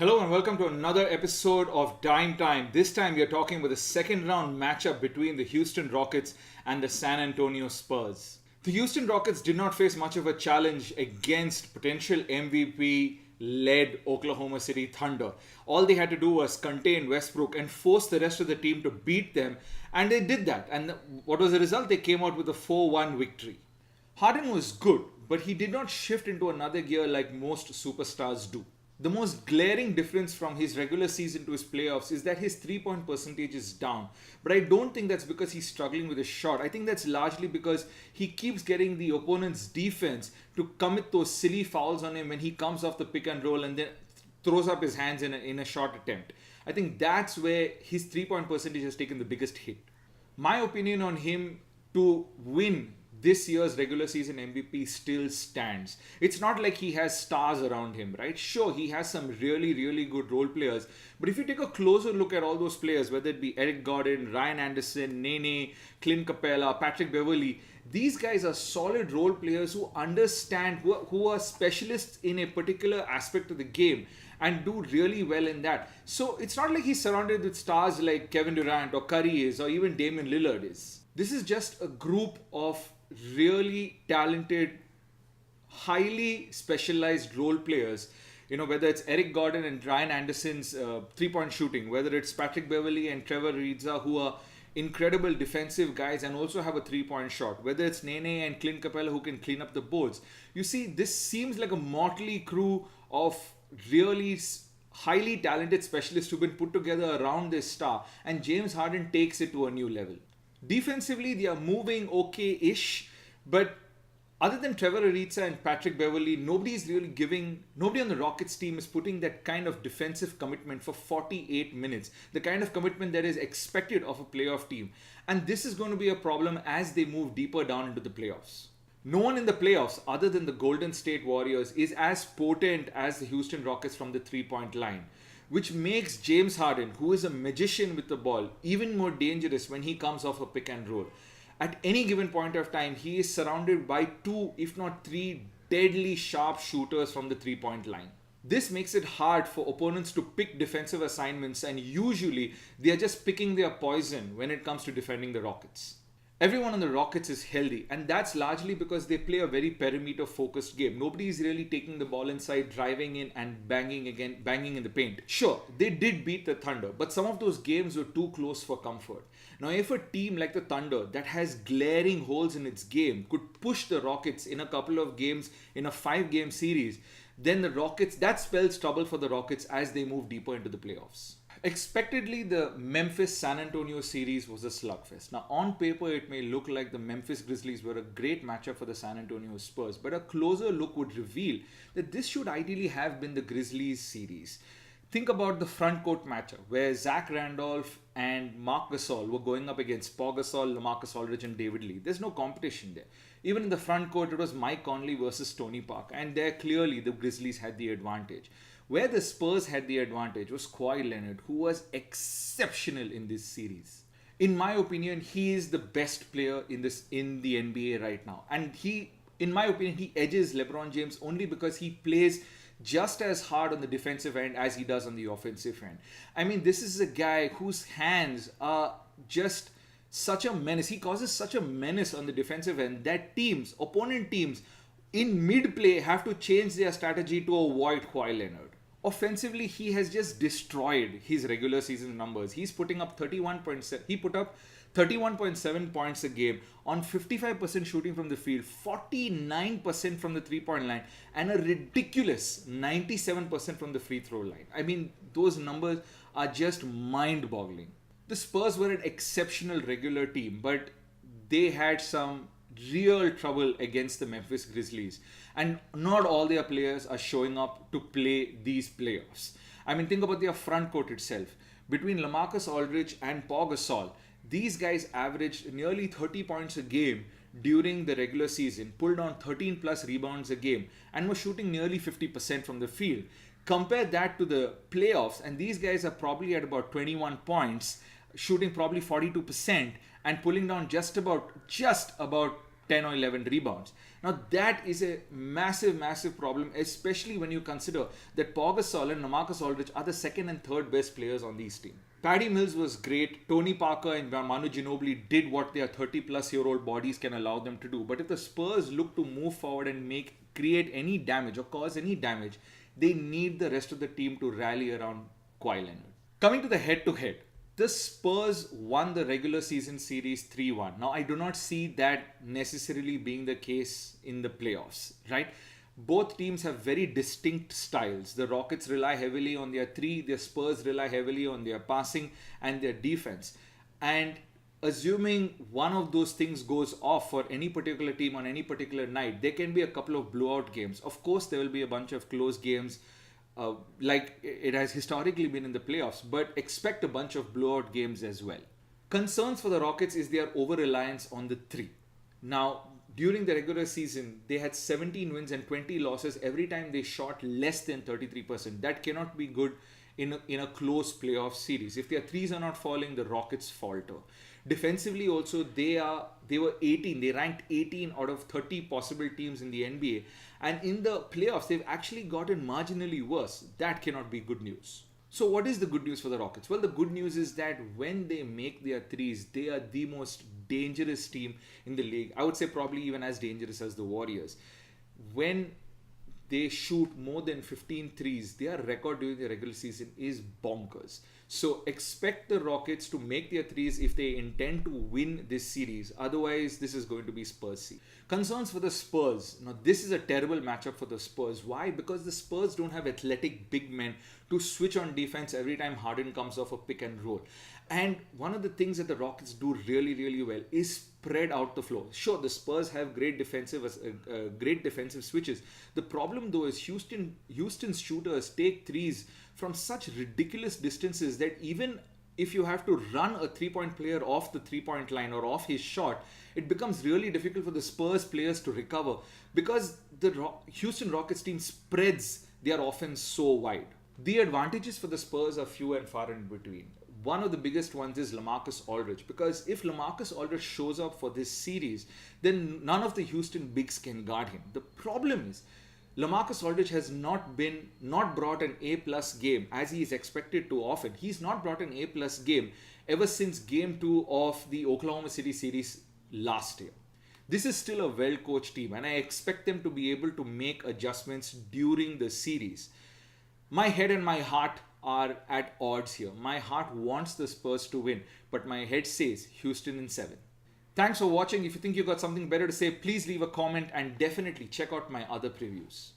Hello and welcome to another episode of Dime Time. This time we are talking about the second round matchup between the Houston Rockets and the San Antonio Spurs. The Houston Rockets did not face much of a challenge against potential MVP led Oklahoma City Thunder. All they had to do was contain Westbrook and force the rest of the team to beat them, and they did that. And what was the result? They came out with a 4-1 victory. Harden was good, but he did not shift into another gear like most superstars do. The most glaring difference from his regular season to his playoffs is that his three-point percentage is down. But I don't think that's because he's struggling with his shot. I think that's largely because he keeps getting the opponent's defense to commit those silly fouls on him when he comes off the pick and roll and then throws up his hands in a shot attempt. I think that's where his three-point percentage has taken the biggest hit. My opinion on him to win this year's regular season MVP still stands. It's not like he has stars around him, right? Sure, he has some really, really good role players. But if you take a closer look at all those players, whether it be Eric Gordon, Ryan Anderson, Nene, Clint Capella, Patrick Beverley, these guys are solid role players who understand, who are specialists in a particular aspect of the game and do really well in that. So it's not like he's surrounded with stars like Kevin Durant or Curry is or even Damian Lillard is. This is just a group of really talented, highly specialized role players. You know, whether it's Eric Gordon and Ryan Anderson's three-point shooting, whether it's Patrick Beverley and Trevor Ariza, who are incredible defensive guys and also have a three-point shot, whether it's Nene and Clint Capella who can clean up the boards. You see, this seems like a motley crew of really highly talented specialists who've been put together around this star, and James Harden takes it to a new level. Defensively, they are moving okay-ish, but other than Trevor Ariza and Patrick Beverley, nobody on the Rockets team is putting that kind of defensive commitment for 48 minutes, the kind of commitment that is expected of a playoff team. And this is going to be a problem as they move deeper down into the playoffs. No one in the playoffs, other than the Golden State Warriors, is as potent as the Houston Rockets from the three-point line, which makes James Harden, who is a magician with the ball, even more dangerous when he comes off a pick and roll. At any given point of time, he is surrounded by two, if not three, deadly sharp shooters from the three-point line. This makes it hard for opponents to pick defensive assignments, and usually they are just picking their poison when it comes to defending the Rockets. Everyone on the Rockets is healthy, and that's largely because they play a very perimeter-focused game. Nobody is really taking the ball inside, driving in, and banging in the paint. Sure, they did beat the Thunder, but some of those games were too close for comfort. Now, if a team like the Thunder that has glaring holes in its game could push the Rockets in a couple of games in a 5-game series, then that spells trouble for the Rockets as they move deeper into the playoffs. Expectedly, the Memphis-San Antonio series was a slugfest. Now, on paper, it may look like the Memphis Grizzlies were a great matchup for the San Antonio Spurs, but a closer look would reveal that this should ideally have been the Grizzlies series. Think about the front court matchup where Zach Randolph and Marc Gasol were going up against Pau Gasol, LaMarcus Aldridge, and David Lee. There's no competition there. Even in the front court, it was Mike Conley versus Tony Parker, and there clearly the Grizzlies had the advantage. Where the Spurs had the advantage was Kawhi Leonard, who was exceptional in this series. In my opinion, he is the best player in the NBA right now. And in my opinion, he edges LeBron James only because he plays just as hard on the defensive end as he does on the offensive end. I mean, this is a guy whose hands are just such a menace. He causes such a menace on the defensive end that opponent teams, in mid-play have to change their strategy to avoid Kawhi Leonard. Offensively, he has just destroyed his regular season numbers. He put up 31.7 points a game on 55% shooting from the field, 49% from the three-point line, and a ridiculous 97% from the free throw line. I mean, those numbers are just mind-boggling. The Spurs were an exceptional regular team, but they had some real trouble against the Memphis Grizzlies, and not all their players are showing up to play these playoffs. I mean, think about their front court itself. Between LaMarcus Aldridge and Pau Gasol, these guys averaged nearly 30 points a game during the regular season, pulled on 13 plus rebounds a game, and were shooting nearly 50% from the field. Compare that to the playoffs, and these guys are probably at about 21 points, shooting probably 42%, and pulling down just about 10 or 11 rebounds. Now that is a massive, massive problem, especially when you consider that Pau Gasol and LaMarcus Aldridge are the second and third best players on these teams. Patty Mills was great. Tony Parker and Manu Ginobili did what their 30-plus-year-old bodies can allow them to do. But if the Spurs look to move forward and create any damage or cause any damage, they need the rest of the team to rally around Kawhi Leonard. Coming to the head-to-head, the Spurs won the regular season series 3-1. Now, I do not see that necessarily being the case in the playoffs, right? Both teams have very distinct styles. The Rockets rely heavily on their three, the Spurs rely heavily on their passing and their defense. And assuming one of those things goes off for any particular team on any particular night, there can be a couple of blowout games. Of course, there will be a bunch of close games like it has historically been in the playoffs, but expect a bunch of blowout games as well. Concerns for the Rockets is their over-reliance on the three. Now, during the regular season, they had 17 wins and 20 losses every time they shot less than 33%. That cannot be good in a close playoff series. If their threes are not falling, the Rockets falter. Defensively also, they were 18. They ranked 18 out of 30 possible teams in the NBA. And in the playoffs, they've actually gotten marginally worse. That cannot be good news. So what is the good news for the Rockets? Well, the good news is that when they make their threes, they are the most dangerous team in the league. I would say probably even as dangerous as the Warriors. When they shoot more than 15 threes, their record during the regular season is bonkers. So expect the Rockets to make their threes if they intend to win this series. Otherwise, this is going to be Spurs. Concerns for the Spurs. Now, this is a terrible matchup for the Spurs. Why? Because the Spurs don't have athletic big men to switch on defense every time Harden comes off a pick and roll. And one of the things that the Rockets do really, really well is spread out the floor. Sure, the Spurs have great defensive switches. The problem though is Houston's shooters take threes from such ridiculous distances that even if you have to run a three-point player off the three-point line or off his shot, it becomes really difficult for the Spurs players to recover because the Houston Rockets team spreads their offense so wide. The advantages for the Spurs are few and far in between. One of the biggest ones is LaMarcus Aldridge, because if LaMarcus Aldridge shows up for this series, then none of the Houston bigs can guard him. The problem is LaMarcus Aldridge has not brought an A+ game as he is expected to often. He's not brought an A+ game ever since Game 2 of the Oklahoma City series last year. This is still a well-coached team, and I expect them to be able to make adjustments during the series. My head and my heart are at odds here. My heart wants the Spurs to win, but my head says Houston in 7. Thanks for watching. If you think you got something better to say, please leave a comment and definitely check out my other previews.